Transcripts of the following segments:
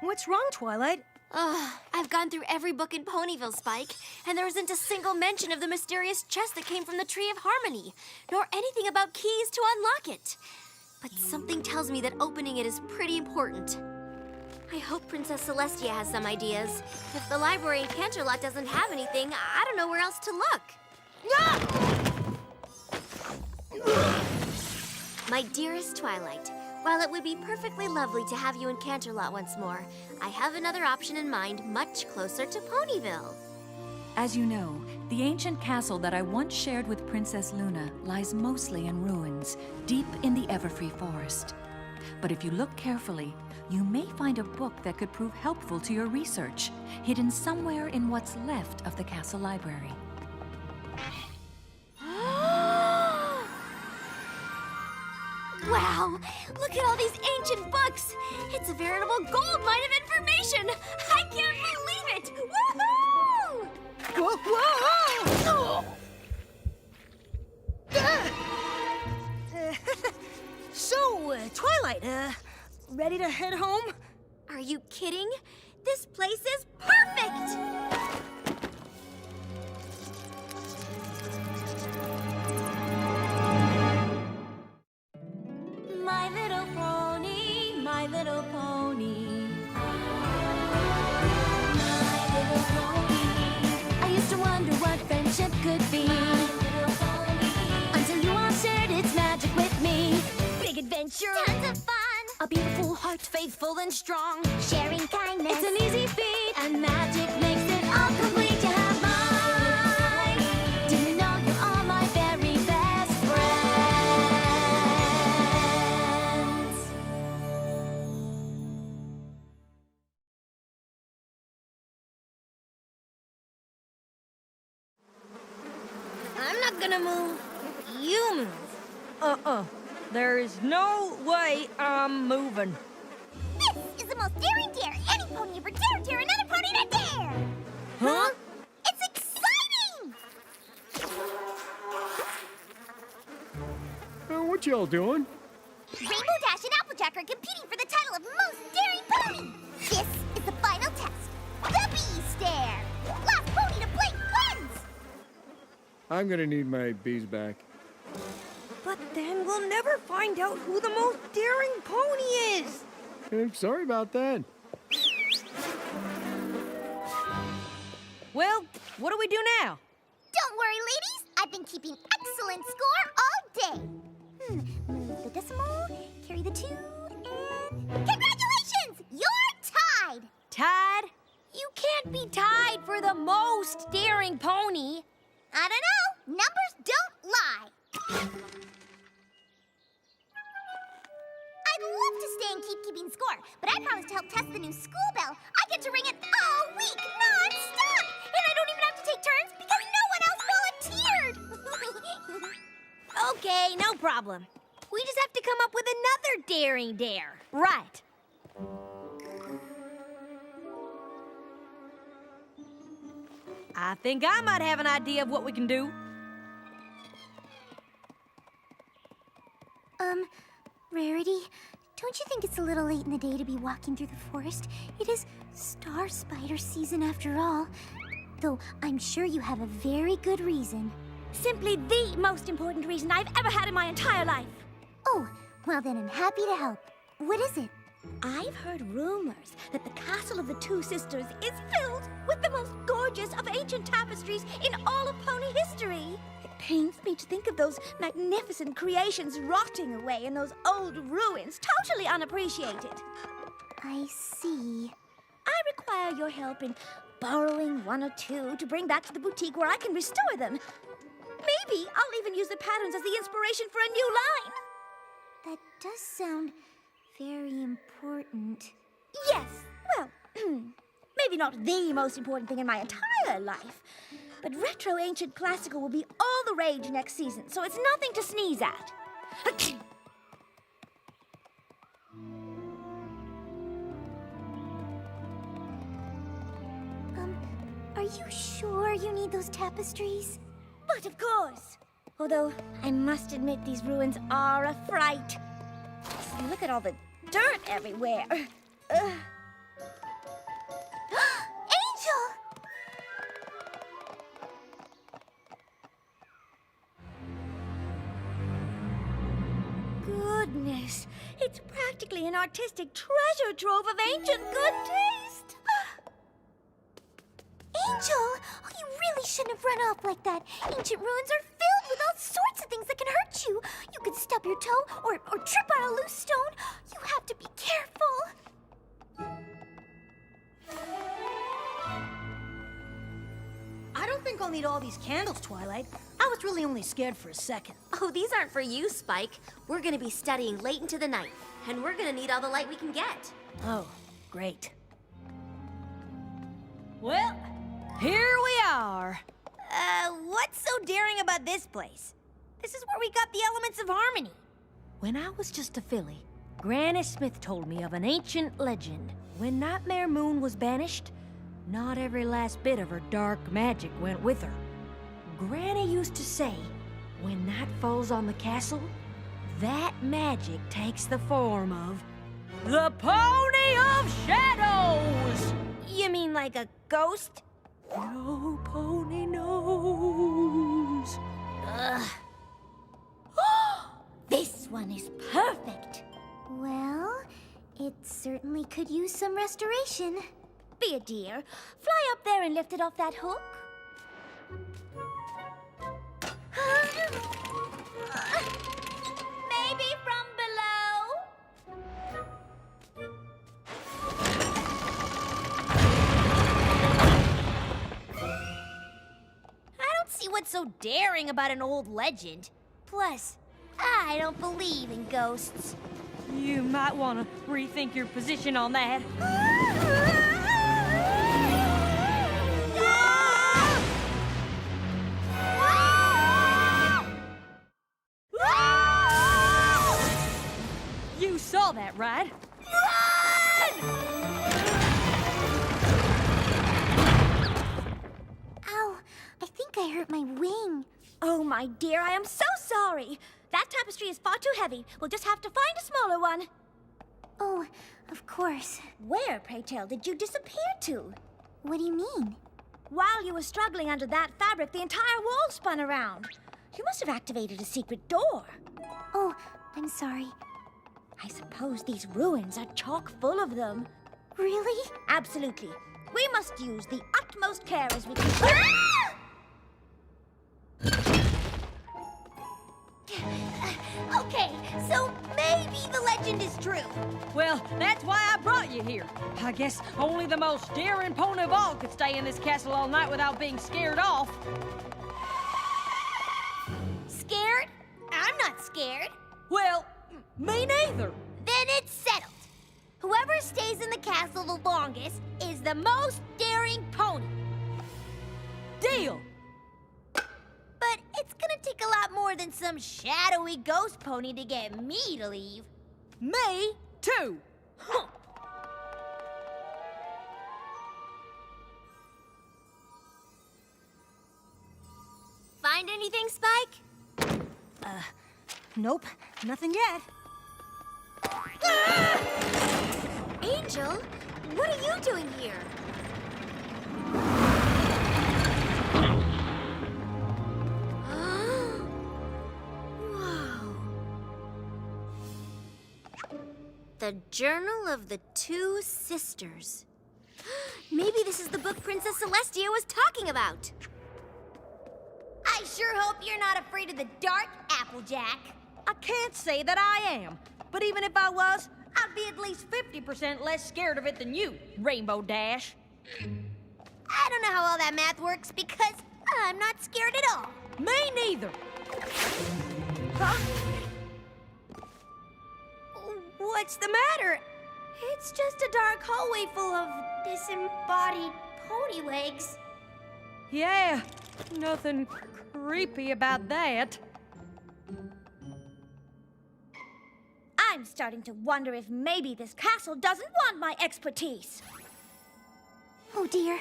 What's wrong, Twilight? I've gone through every book in Ponyville, Spike, and there isn't a single mention of the mysterious chest that came from the Tree of Harmony, nor anything about keys to unlock it. But something tells me that opening it is pretty important. I hope Princess Celestia has some ideas. If the library in Canterlot doesn't have anything, I don't know where else to look. My dearest Twilight, while it would be perfectly lovely to have you in Canterlot once more, I have another option in mind much closer to Ponyville. As you know, the ancient castle that I once shared with Princess Luna lies mostly in ruins, deep in the Everfree Forest. But if you look carefully, you may find a book that could prove helpful to your research, hidden somewhere in what's left of the castle library. Wow! Look at all these ancient books! It's a veritable gold mine of information! I can't believe it! Woohoo! Whoa! So, Twilight, ready to head home? Are you kidding? This place is perfect! My little pony, my little pony. My little pony. I used to wonder what friendship could be. Until you all shared its magic with me. Big adventure. Tons of fun! A beautiful heart, faithful and strong. Sharing kindness. It's an easy feat, and magic makes it all complete. You have mine. Do you know you're all my very best friends? I'm not gonna move. You move. There is no way I'm moving. This is the most daring dare any pony ever dare another pony to dare! Huh? It's exciting! What y'all doing? Rainbow Dash and Applejack are competing for the title of most daring pony! This is the final test, the Bee Stare! Last pony to blink wins! I'm gonna need my bees back. But then we'll never find out who the most daring pony is. I'm sorry about that. Well, what do we do now? Don't worry, ladies. I've been keeping excellent score all day. Move the decimal, carry the 2, and... Congratulations! You're tied! Tied? You can't be tied for the most daring pony. I don't know. Numbers don't lie. I'd love to stay and keep keeping score, but I promised to help test the new school bell. I get to ring it all week, non-stop! And I don't even have to take turns because no one else volunteered! Okay, no problem. We just have to come up with another daring dare. Right. I think I might have an idea of what we can do. Rarity, don't you think it's a little late in the day to be walking through the forest? It is Star Spider season after all. Though I'm sure you have a very good reason. Simply the most important reason I've ever had in my entire life. Oh, well then I'm happy to help. What is it? I've heard rumors that the Castle of the Two Sisters is filled with the most gorgeous of ancient tapestries in all of pony history. It pains me to think of those magnificent creations rotting away in those old ruins, totally unappreciated. I see. I require your help in borrowing one or two to bring back to the boutique where I can restore them. Maybe I'll even use the patterns as the inspiration for a new line. That does sound very important. Yes, well, maybe not the most important thing in my entire life, but retro ancient classical will be all the rage next season, so it's nothing to sneeze at. Are you sure you need those tapestries? But of course. Although, I must admit these ruins are a fright. Look at all the dirt everywhere. practically an artistic treasure trove of ancient good taste. Angel! Oh, you really shouldn't have run off like that. Ancient ruins are filled with all sorts of things that can hurt you. You could stub your toe or trip on a loose stone. You have to be careful. I don't think I'll need all these candles, Twilight. I was really only scared for a second. Oh, these aren't for you, Spike. We're gonna be studying late into the night, and we're gonna need all the light we can get. Oh, great. Well, here we are. What's so daring about this place? This is where we got the elements of harmony. When I was just a filly, Granny Smith told me of an ancient legend. When Nightmare Moon was banished, not every last bit of her dark magic went with her. Granny used to say, when night falls on the castle, that magic takes the form of the Pony of Shadows! You mean like a ghost? No pony knows. This one is perfect. Well, it certainly could use some restoration. Be a dear. Fly up there and lift it off that hook. Maybe from below? I don't see what's so daring about an old legend. Plus, I don't believe in ghosts. You might want to rethink your position on that. You saw that, right? Ow, I think I hurt my wing. Oh, my dear, I am so sorry. That tapestry is far too heavy. We'll just have to find a smaller one. Oh, of course. Where, pray tell, did you disappear to? What do you mean? While you were struggling under that fabric, the entire wall spun around. You must have activated a secret door. Oh, I'm sorry. I suppose these ruins are chock full of them. Really? Absolutely. We must use the utmost care as we can. Okay, so maybe the legend is true. Well, that's why I brought you here. I guess only the most daring pony of all could stay in this castle all night without being scared off. Scared? I'm not scared. Well, me neither. Then it's settled. Whoever stays in the castle the longest is the most daring pony. Deal. But it's gonna take a lot more than some shadowy ghost pony to get me to leave. Me too. Huh. Find anything, Spike? Nope, nothing yet. Angel, what are you doing here? Whoa. The Journal of the Two Sisters. Maybe this is the book Princess Celestia was talking about. I sure hope you're not afraid of the dark, Applejack. I can't say that I am, but even if I was, I'd be at least 50% less scared of it than you, Rainbow Dash. I don't know how all that math works because I'm not scared at all. Me neither. Huh? What's the matter? It's just a dark hallway full of disembodied pony legs. Yeah, nothing creepy about that. I'm starting to wonder if maybe this castle doesn't want my expertise. Oh dear.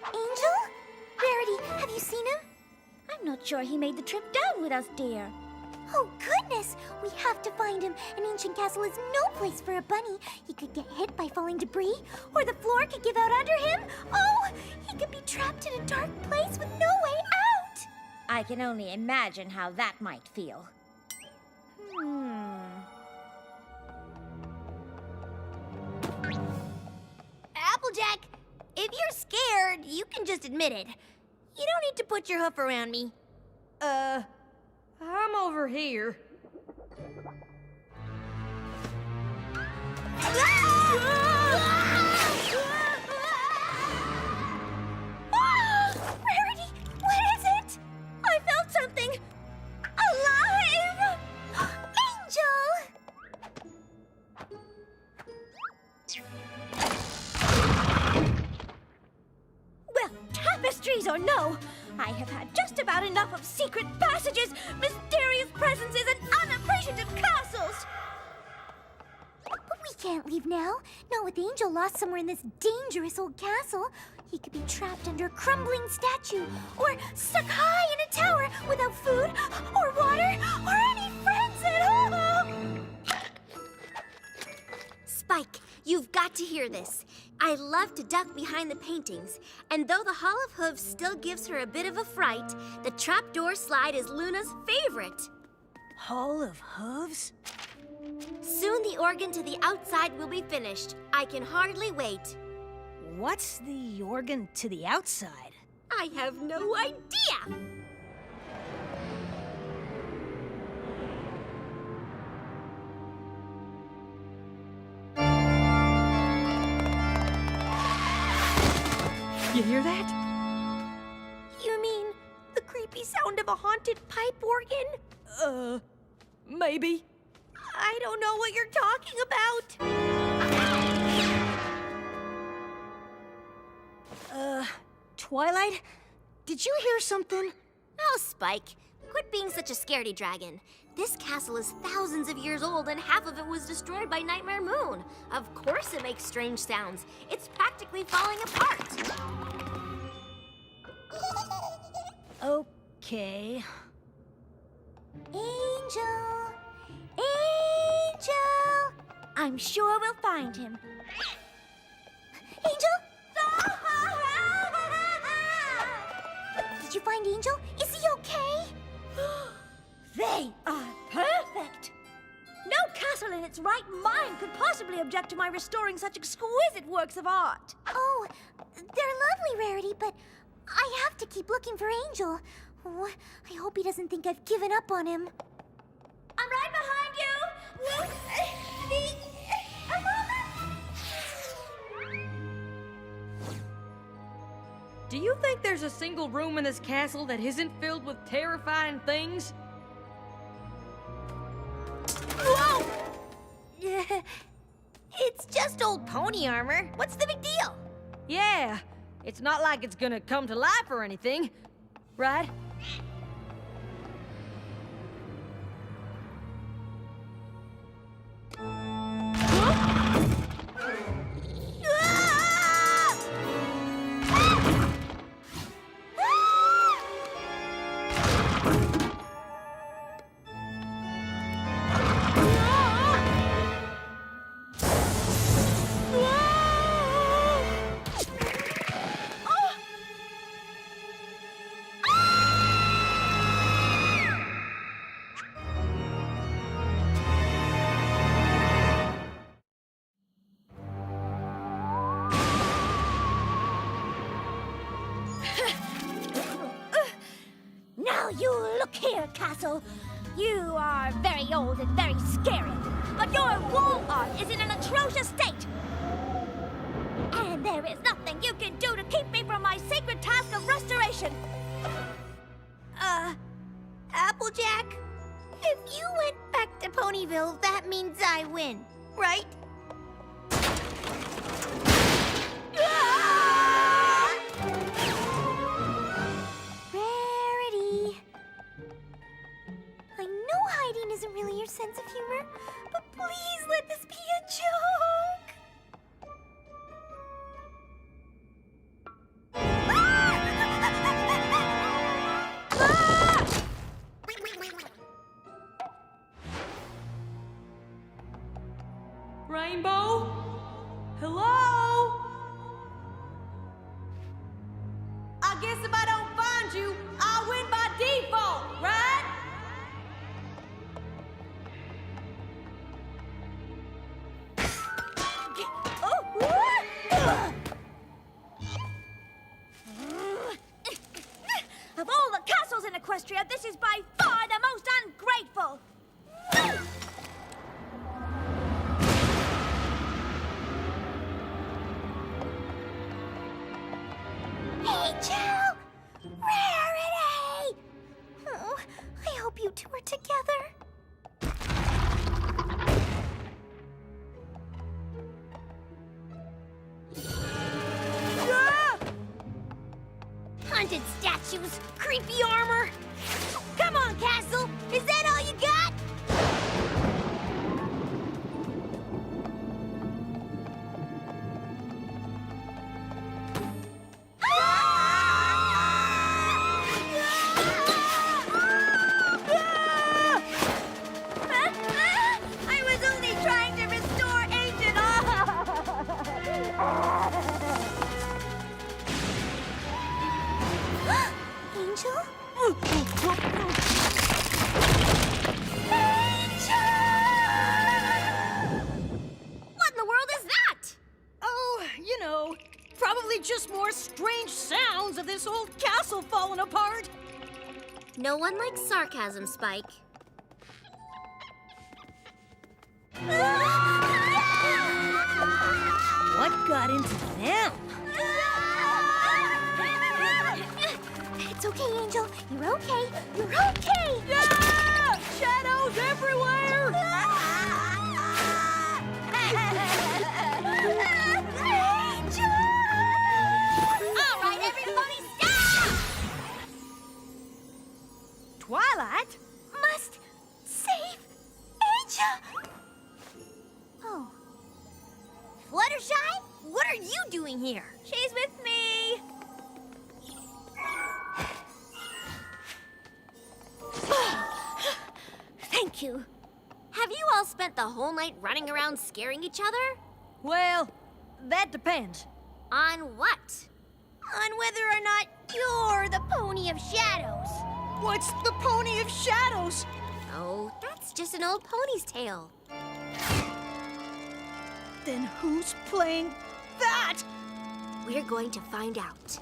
Angel? Rarity, have you seen him? I'm not sure he made the trip down with us, dear. Oh goodness! We have to find him. An ancient castle is no place for a bunny. He could get hit by falling debris, or the floor could give out under him. Oh, he could be trapped in a dark place with no way out. I can only imagine how that might feel. Applejack, if you're scared, you can just admit it. You don't need to put your hoof around me. I'm over here. Rarity, what is it? I felt something alive! Angel! Well, tapestries or no, I have had just about enough of secret passages, mysterious presences, and unappreciative castles! But we can't leave now. Not with Angel lost somewhere in this dangerous old castle. He could be trapped under a crumbling statue, or stuck high in a tower without food, or water, or any friends at all! Spike, you've got to hear this. I love to duck behind the paintings, and though the Hall of Hooves still gives her a bit of a fright, the trapdoor slide is Luna's favorite. Hall of Hooves? Soon the organ to the outside will be finished. I can hardly wait. What's the organ to the outside? I have no idea. You hear that? You mean the creepy sound of a haunted pipe organ? Maybe. I don't know what you're talking about. Twilight? Did you hear something? Oh, Spike, quit being such a scaredy dragon. This castle is thousands of years old and half of it was destroyed by Nightmare Moon. Of course it makes strange sounds. It's practically falling apart. Okay. Angel! Angel! I'm sure we'll find him. Angel? Did you find Angel? Is he okay? They are perfect! No castle in its right mind could possibly object to my restoring such exquisite works of art. Oh, they're lovely, Rarity, but I have to keep looking for Angel. Oh, I hope he doesn't think I've given up on him. I'm right behind you! A moment! Do you think there's a single room in this castle that isn't filled with terrifying things? Whoa! It's just old pony armor. What's the big deal? Yeah, it's not like it's gonna come to life or anything, right? Now you look here, Castle. You are very old and very scary, but your wall art is in an atrocious state. And there is nothing you can do to keep me from my sacred task of restoration. Applejack, if you went back to Ponyville, that means I win, right? Rarity. I know hiding isn't really your sense of humor, but please let this be a joke. Right Angel! Rarity! Oh, I hope you two are together. Haunted statues, creepy armor. Come on, Castle! Is that all you got? I was only trying to restore ancient Angel? What in the world is that? Oh, you know, probably just more strange sounds of this old castle falling apart. No one likes sarcasm, Spike. What got into them? It's okay, Angel. You're okay. You're okay. Shadows everywhere! All right, everybody stop! Twilight? Must save Angel. Oh. Fluttershy? What are you doing here? She's with me. Thank you. Have you all spent the whole night running around scaring each other? Well, that depends. On what? On whether or not you're the Pony of Shadows. What's the Pony of Shadows? Oh, that's just an old pony's tale. Then who's playing that? We're going to find out.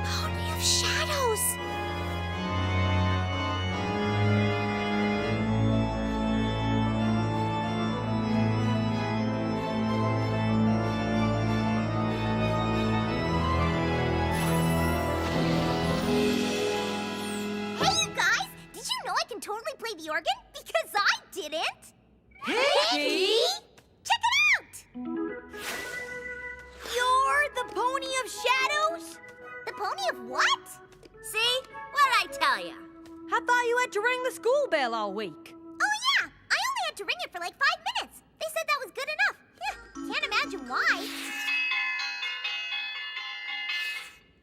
Pony of Shadows. Hey, you guys! Did you know I can totally play the organ? Because I didn't. Piggy? Check it out! You're the Pony of Shadows? The pony of what? See? What'd I tell ya? I thought you had to ring the school bell all week. Oh, yeah. I only had to ring it for like 5 minutes. They said that was good enough. Yeah, can't imagine why.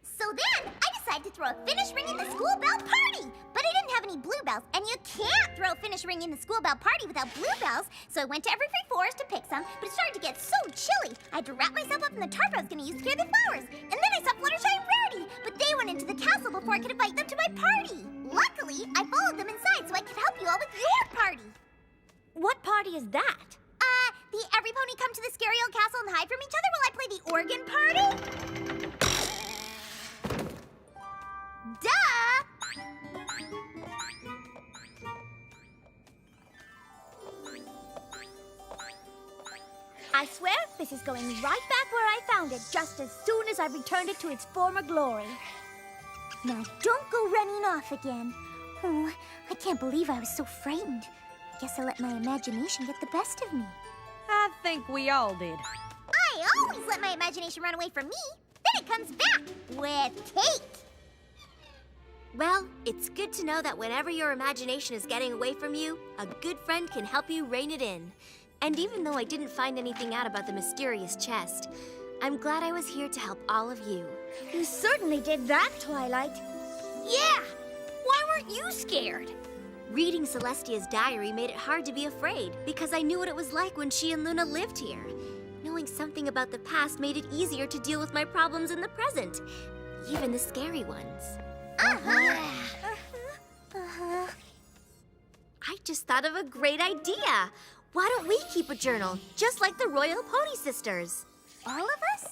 So then, I decided to throw a finish ringing the school bell party. But I didn't have any blue bells, and you can't throw a finish ringing the school bell party without blue bells. So I went to Everfree Forest to pick some, but it started to get so chilly. I had to wrap myself up in the tarp I was going to use to scare the flowers. And then I saw Fluttershy and Rarity, but they went into the castle before I could invite them to my party. Luckily, I followed them inside so I could help you all with your party. What party is that? The every pony come to the scary old castle and hide from each other while I play the organ party? Duh! I swear this is going right back where I found it just as soon as I returned it to its former glory. Now don't go running off again. Oh, I can't believe I was so frightened. Guess I let my imagination get the best of me. I think we all did. I always let my imagination run away from me. Then it comes back with Kate. Well, it's good to know that whenever your imagination is getting away from you, a good friend can help you rein it in. And even though I didn't find anything out about the mysterious chest, I'm glad I was here to help all of you. You certainly did that, Twilight. Yeah! Why weren't you scared? Reading Celestia's diary made it hard to be afraid because I knew what it was like when she and Luna lived here. Knowing something about the past made it easier to deal with my problems in the present, even the scary ones. I just thought of a great idea. Why don't we keep a journal, just like the Royal Pony Sisters? All of us?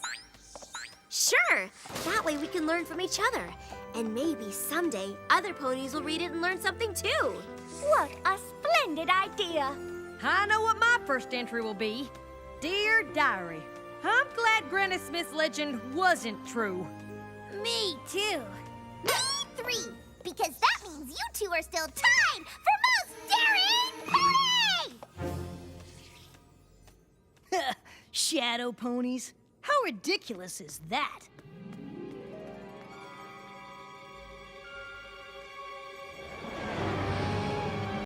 Sure. That way we can learn from each other. And maybe someday other ponies will read it and learn something too. What a splendid idea! I know what my first entry will be. Dear Diary, I'm glad Granny Smith's legend wasn't true. Me too. Me 3, because that means you two are still tied for most daring pony! Shadow ponies? How ridiculous is that?